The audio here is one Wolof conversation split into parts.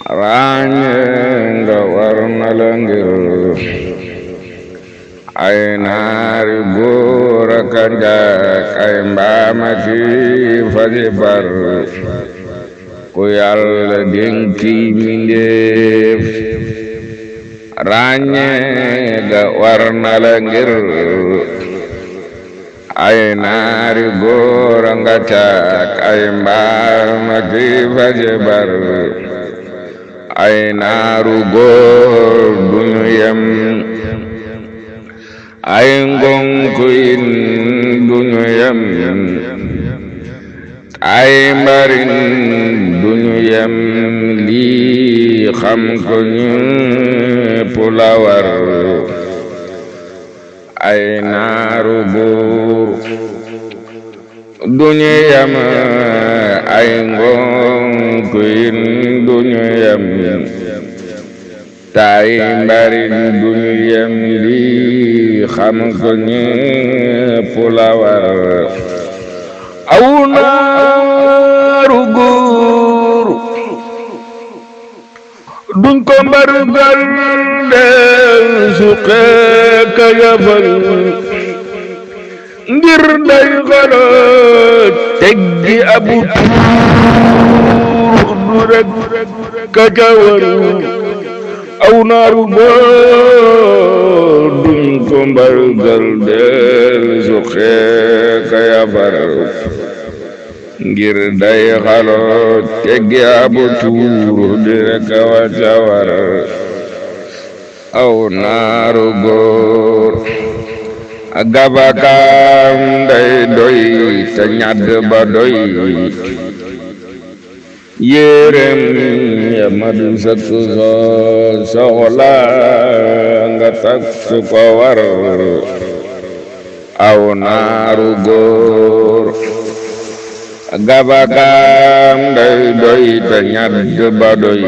ràññee nga war na la ngir ay naari góor ak njaak ay mbaama ki faji bar ku yàlla dénki mindéef ràññee nga war na la ngir ay naari góor nga caak ay mbaama ki faji bar ay naaru góor duñu yem ay ngonkuyin duñu yem ay mbarin duñu yem lii xam ko ñépp la war ay naaru góor duñu yem ay ngonkuyin duñu yem tay mbarin duñu yem lii xam ko ñépp la war aw naaru góor duñ ko mbargal del suqee ka yafal ngir day xala teggi abu tuur du rek ka ca war aw naaru góor duñ ko mbargal del suqee ka yafal ngir day xala teggi abu tuur du rek ka ca war aw naaru góor gabakam day doy te ñadd ba doy yérem ya madu sëkk soxla nga takk ko war aw naaru góor gabakam day doy te ñadd ba doy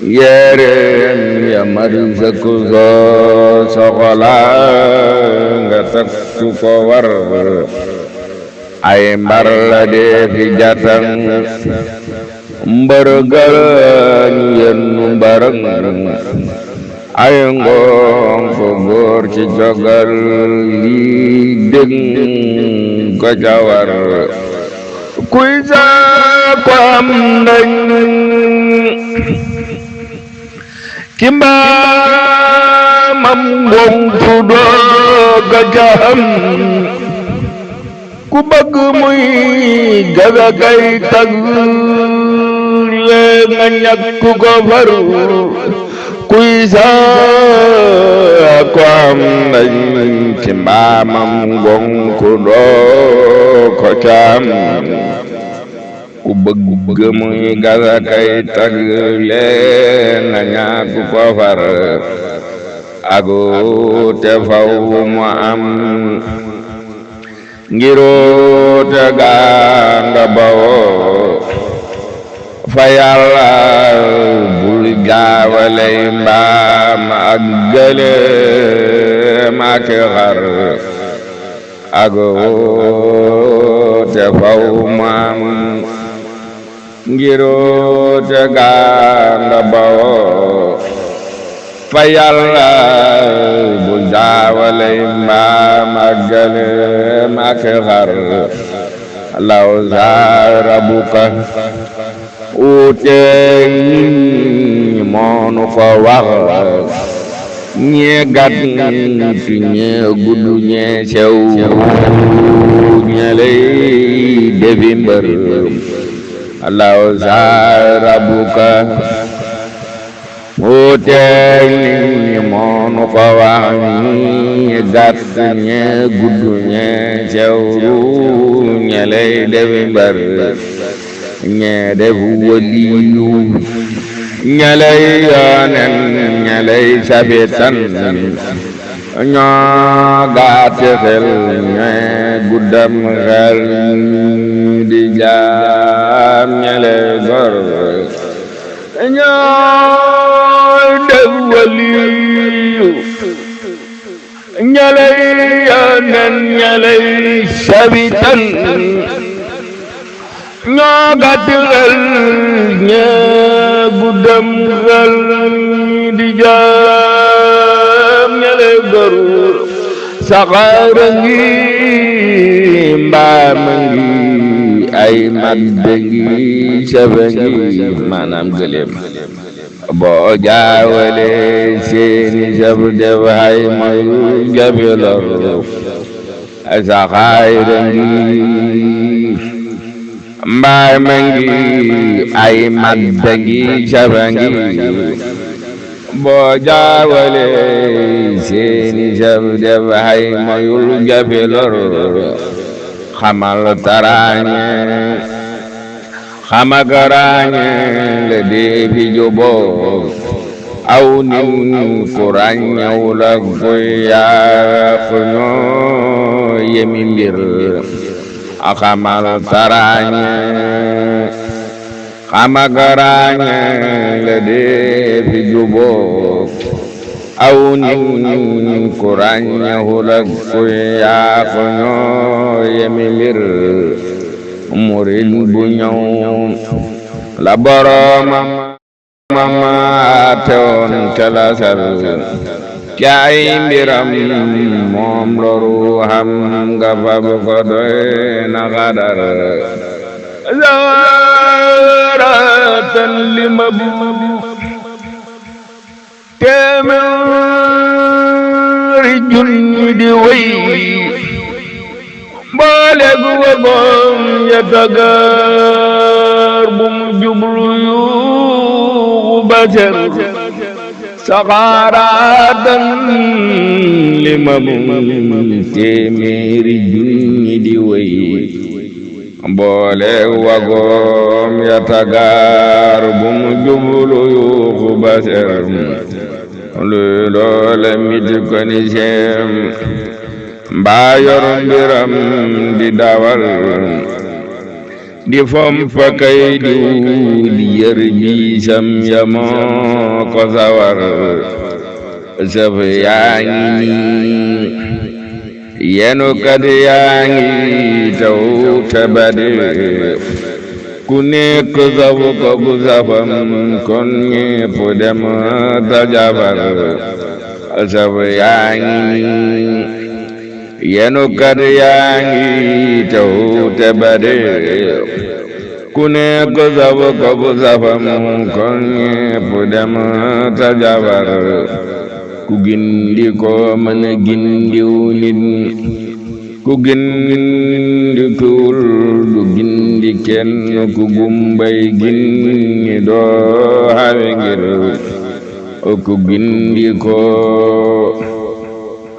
yérem ya madu sëkk soxla nga takk ko war ay mbar la dee fi jatang mbërgal ñu yennu mbarang ay ngoon ko góor ci jogal lii dëng ko jawar kuy saa ko am ndañ ki mbaamam ngoon ku doog a jaham ku bëgg muy gaga kay tag lee nga ñàkk ko faru kuy saa ko am ndañ ci mbaamam ngonku doo ko caam ku bëgg muy gaga kay tag lee nga ñàkk ko far agu te faw mu am ngiroo te ganga bawoo fa yàlla bul jaawaley mbaam ak gëléem ak xar agoo te faw maam ngiroo te ganga bawoo fa yàlla bul jaawaley mbaam ak gëléem ak xar law zaarabuka wuuteeg ñi moonu ko wax ñee gàtt ñee gudd ñee sew ñee lay defi mbër law zaarabuka wuuteeg ñi moonu ko wax ñee gàtt ñee gudd ñee sew ñee lay defi mbër ñee def waliyu ñalay yoonen ñalay safitan ñoo gaate xel ñee guddam xel di jaam ñalay gor ñoo def waliyu ñalay yoonen ñalay safitan ñoo gàtti xel ñee guddam xel di jaam ñele garur saxaara ngi mbaama ngi ay madde ngi sabe ngi maanaam gëléem boo jaawale seeni sab def ay mayu jabi lor saxaara ngi mbaama ngi ay madde ngi sabe ngi boo jaawale seeni sab def ay mayul jabi lor xamal tarañe xamagarañe le defi juboo aw nin ku ràññew la kuy yàq ñoo yemi mbir xamal tarañe xamagarañe le defi juboo aw nin ku ràññew la kuy yàq ñoo yemi mbir murid bu ñëw la boroomam teewoon ca la sal caay mbiram moom loru xam nga fab ko doy na xadar zawaratan lima bu téeméeri junni di wéy mboole gu wagoom ya tagar bu mu jublu yuuxu baser saxaaratan lima bu téeméeri junni di wéy mboole wagoom ya tagar bu mu jublu yuuxu baser luy loole mit ko ni seem mbaa yor mbiram di dawal di fompa kay di yër biisam yamoo ko sawar sëf yaa ngi nii yenu kat yaa ngi taw tabade ku nekk safu ko bu safam kon ñépp dem tajabar sëf yaa ngi nii yenu kat yaa ngi taw te bade ku nekk safu ko bu safam kon ñépp dem tajabar ku gindi ko mën a gindiw nit ku gindikuwul du gindi kenn ku gumbay gindi doo xawe ngir ku gindi ko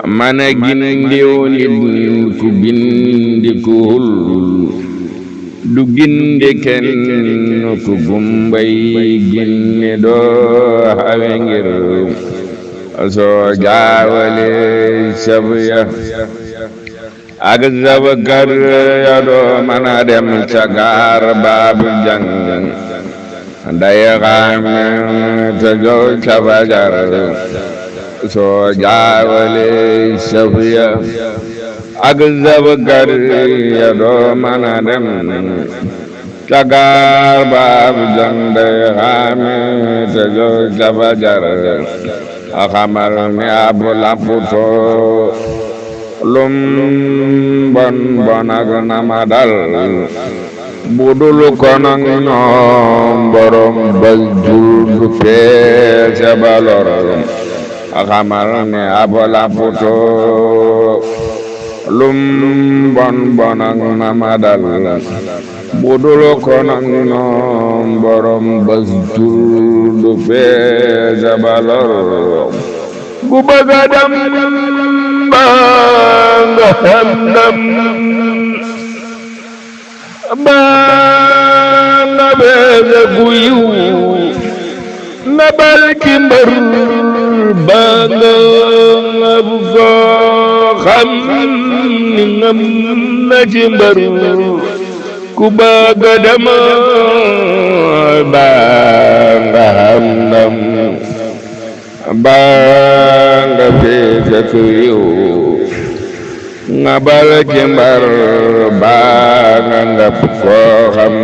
mana gindiw nit ku gindikuwul du gindi kenn ku gumbay gindi doo xawe ngir soo jaawale sabuya ak zabakar ya doo mana dem ca gaar baabu jang day xaame te jow ca fajar soo jaawale sabuya ak zabakar ya doo mana dem ca gaar baabu jang day xaame te jow ca fajar xamal ni abu lamputo lum bon bon ak nama dal budul konak ñoom borom bal jul du peese balor xamal ni abu lamputo lum bon bon ak nama dal budul konak ñoom borom bal jul du peese balor ku bëgg a dem ba nga xam ndam ba nga beese ku yiw na bal ki mbër ba nga bu ko xam ni ngam na ci mbër ku bëgg a dem ba nga xam ndam ba nga beese ku yiw nga bal ci mbar baa nga ngap koo xam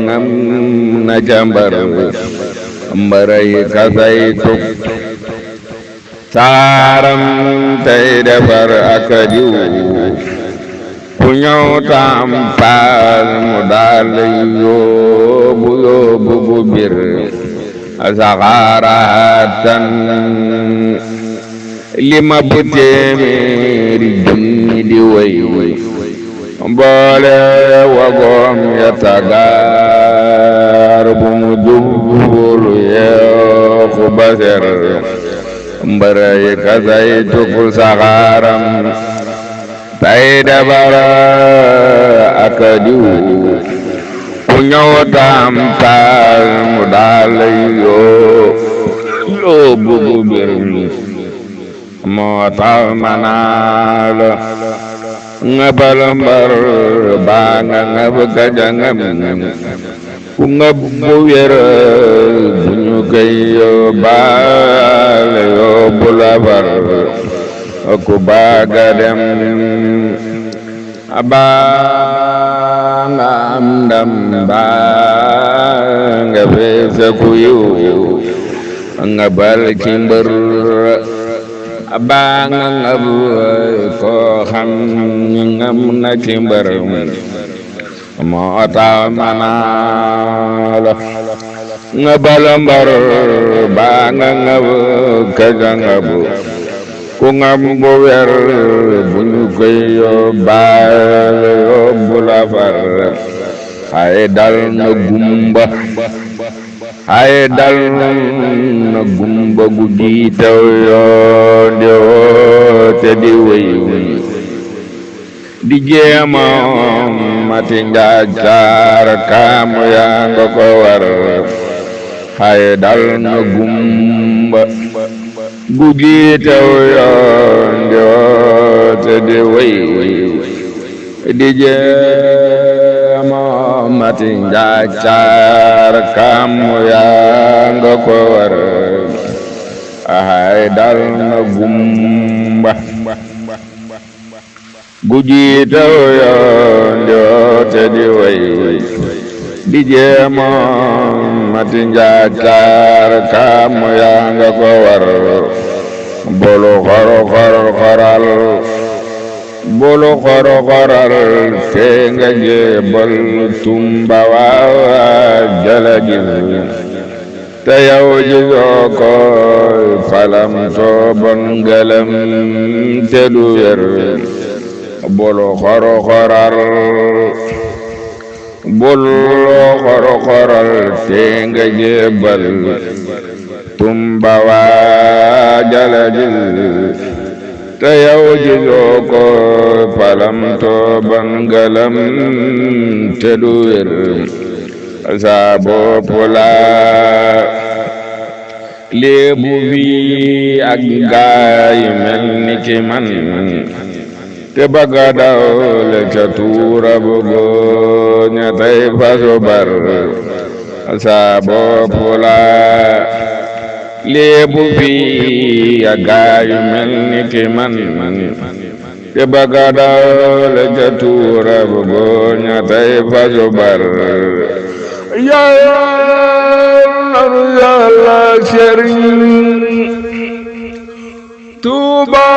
ngam na ca mbar mbaray kasay tuk saaram tey defar ak diw ku ñëw taam paal mu daal yóbbu yóbbu bu bir saxaaratan lima bu téeméeri junni di way mboole wagoom ya tagaar bu mu jublu yeexu baser mbaray kasay tuku saxaaram tay dabara ak diw ku ñëw taam taal mu daal yóbbu bu bir moo tax manaal nga bal mbar baa nga ngab gajangam ku ngab bu wér bu ñu koy yóbbaale yóbbu la bar ku baaga dem baa nga am ndam baa nga feese ku yiw nga bal ci mbër baa nga ngab koo xam ngam na ci mbër moo tax manaal nga bal mbar baa nga ngab kaja ngab ku ngam bu wer bu ñu koy yóbbaale yóbbu la far xay dal na gumba xay dal na gumba gu jiitaw yoon di woote di wéy di jéema mati njaacaar kaamu yaa nga ko war xay dal na gumba gu jiitaw yoon di woote di wéy di jéema mati njaacaar kaamu yaa nga ko war xay dal na gumba gu jiitaw yoon di woote di wéy di jéema mati njaacaar kaamu yaa nga ko war bolu xoro xoral bolu xoro xoral te nga jébal tumba waawa jala gis te yow gisoo koy falam tooban ngalam te du wér bolu xoro xoral bolu xoro xoral te nga jébal tumba waa jala gis te yow gisoo ko falam tooban ngalam te du wér sa bopp laa léebu fi ak gaay mel ni ki man te bëgga dawle ca tuura bu gooña tey faso bar sa bopp laa léebu fi ak gaay mel ni ki man te bëgga dawle ca tuura bu gooña tey faso bar yàlla sëriñ Tuuba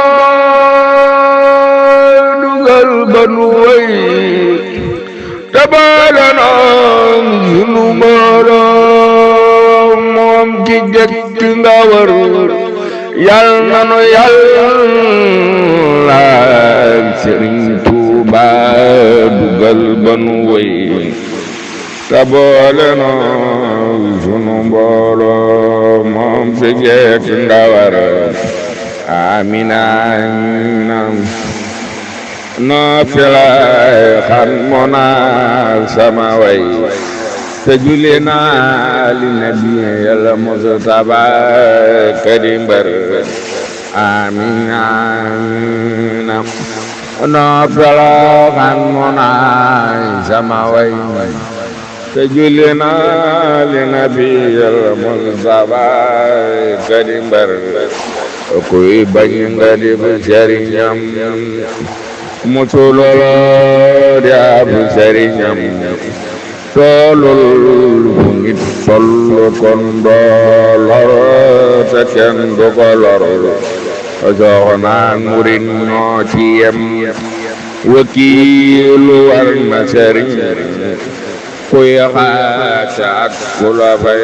dugal ba nu way tabalana sunu Boroom moom ki jëkk nga war yàlla nanu yàlla sëriñ Tuuba dugal ba nu way taboole no sunu mbooloo moom fi jekk nga war amina no filay xan mona sama way te julli naa li nabi yàlla Mustafa kadi mbar amina no filay xan mona sama way te julli naa li nabi yàlla Mustafa kadi mbar kuy bañ nga di bu sëriñam musuloo di ab sëriñam toolul fu nit tollu kon doo lor te kenn du ko lor soxna murit ñoo ci yem wakiilu war na sëriñ kuy xaata ak ku la fay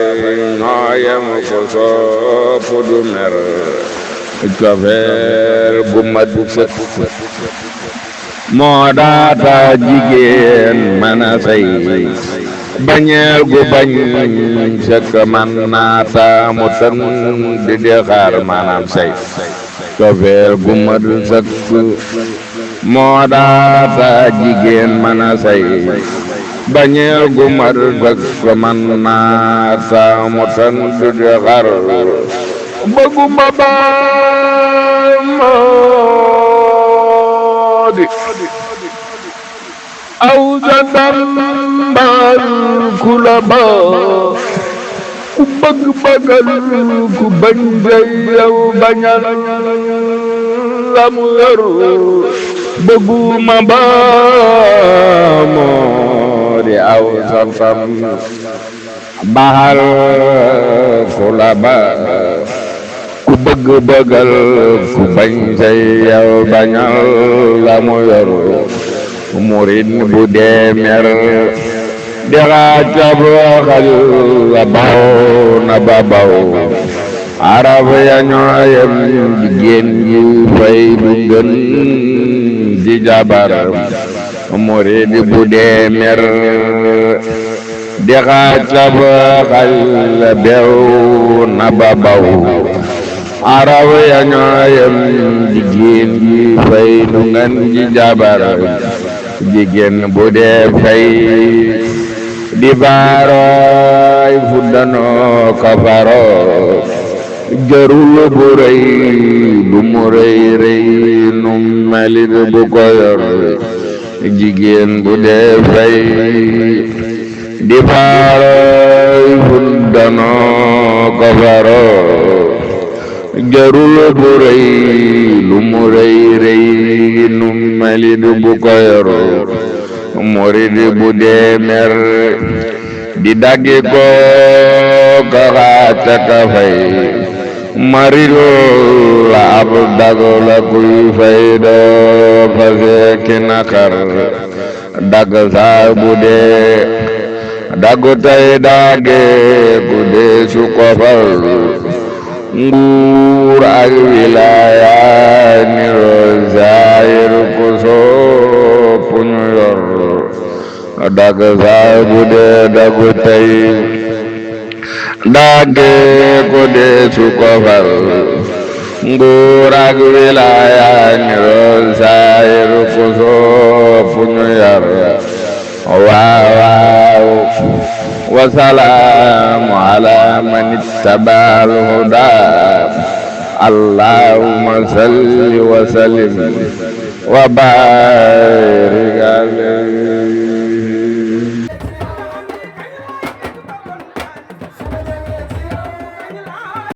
ñoo yem ko soofu du mer cofeer gu mat sëkk moo daata jigéen mën a sëy bañeel gu bañ sëkk man naata mu tën di xaar maanaam sëy cofeer gu mat sëkk moo daata jigéen mën a sëy bañeel gu mat sëkk man naata mu tën di xaar bëgguma baay moo di aw sa dambal ku la ba ku bëgg bëggal ku bañ day yow bañal la mu yor bëgguma baay moo di aw sa dambal ku la ba ku bëgg bëggal ku bañ say yow bañal la mu yor murit bu dee mer di xaacab xal la baw na ba baw arab ya ñooyam jigéen ji fay du gën di jabar murit bu dee mer di xaacab xal la bew na ba baw araw ya ñooyam jigéen ji fay du ngeen ji jabar jigéen bu dee fay di baaroy fuddanoo kafaro jarul bu rëy du mu rëy rëy nu melit bu ko yor jigéen bu dee fay di baaroy fuddanoo kafaro jarul bu rëy lu mu rëy rëy nu melit bu ko yor murit bu dee mer di daggi ko ka xaata ka fay marilo la ab dag la kuy fay doo fa fekki nakar dag saa bu dee dagu tay dage ku dee su ko fal nguur ak wilaaya niro zaahir ku soopu ñu yor dag saa bu dee dagu tay dage ku dee su ko fal nguur ak wilaaya niro zaahir ku soopu ñu yor waaw waaw wasalaamu ala man ittaba'al huda allahumma salli wa sallim wa barik alayhi